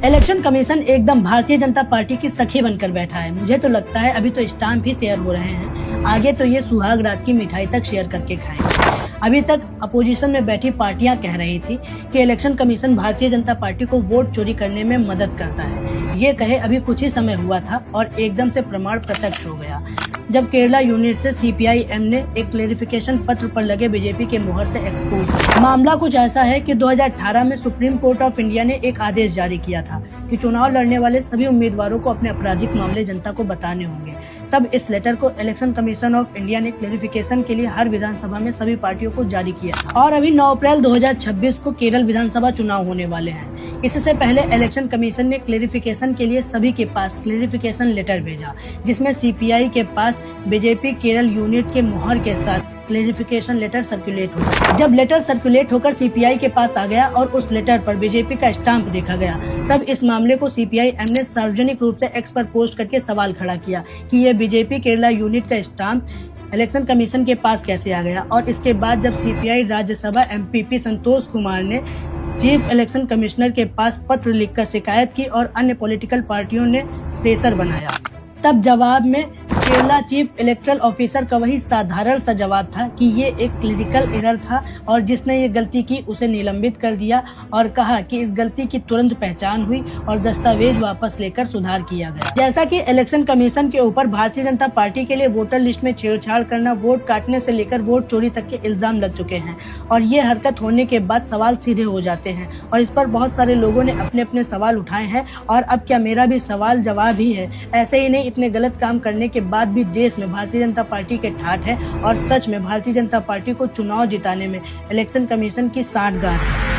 Election commission एकदम Bharatiya Janata party की सखी बनकर बैठा है। मुझे तो लगता है अभी तो स्टाम्प ही शेयर हो रहे हैं, आगे तो ये सुहाग रात की मिठाई तक शेयर करके खाएंगे। अभी तक अपोजिशन में बैठी पार्टियां कह रही थी कि election commission Bharatiya Janata party को वोट चोरी करने में मदद करता है। ये कहे अभी कुछ ही समय हुआ था और एकदम से प्रमाण प्रत्यक्ष हो गया जब केरला यूनिट से सीपीआई-एम ने एक क्लेरिफिकेशन पत्र पर लगे बीजेपी के मुहर से एक्सपोज किया। मामला कुछ ऐसा है कि 2018 में सुप्रीम कोर्ट ऑफ इंडिया ने एक आदेश जारी किया था कि चुनाव लड़ने वाले सभी उम्मीदवारों को अपने आपराधिक मामले जनता को बताने होंगे। तब इस लेटर को इलेक्शन कमीशन ऑफ इंडिया ने क्लेरिफिकेशन के लिए हर विधानसभा में सभी पार्टियों को जारी किया और अभी 9 अप्रैल 2026 को केरल विधानसभा चुनाव होने वाले हैं। इससे पहले इलेक्शन कमीशन ने क्लेरिफिकेशन के लिए सभी के पास क्लेरिफिकेशन लेटर भेजा, जिसमें सीपीआई के पास बीजेपी केरल यूनिट के मुहर के साथ क्लेरिफिकेशन लेटर सर्कुलेट हुआ। जब लेटर सर्कुलेट होकर सीपीआई के पास आ गया और उस लेटर पर बीजेपी का स्टाम्प देखा गया, तब इस मामले को सीपीआई-एम ने सार्वजनिक रूप से एक्स पर पोस्ट करके सवाल खड़ा किया कि ये बीजेपी केरला यूनिट का स्टाम्प इलेक्शन कमीशन के पास कैसे आ गया। और इसके बाद जब सीपीआई राज्यसभा एमपीपी संतोष कुमार ने चीफ इलेक्शन कमिश्नर के पास पत्र लिखकर शिकायत की और अन्य पॉलिटिकल पार्टियों ने प्रेशर बनाया, तब जवाब में केरला चीफ इलेक्टोरल ऑफिसर का वही साधारण सा जवाब था कि ये एक क्लिनिकल एरर था और जिसने ये गलती की उसे निलंबित कर दिया और कहा कि इस गलती की तुरंत पहचान हुई और दस्तावेज वापस लेकर सुधार किया गया। जैसा कि इलेक्शन कमीशन के ऊपर भारतीय जनता पार्टी के लिए वोटर लिस्ट में छेड़छाड़ करना, वोट काटने से लेकर वोट चोरी तक के इल्जाम लग चुके हैं और ये हरकत होने के बाद सवाल सीधे हो जाते हैं और इस पर बहुत सारे लोगों ने अपने अपने सवाल उठाए हैं और अब क्या मेरा भी सवाल जवाब ही है। ऐसे ही नहीं, इतने गलत काम करने के बाद भी देश में भारतीय जनता पार्टी के ठाठ है और सच में भारतीय जनता पार्टी को चुनाव जिताने में इलेक्शन कमीशन की सांठगांठ है।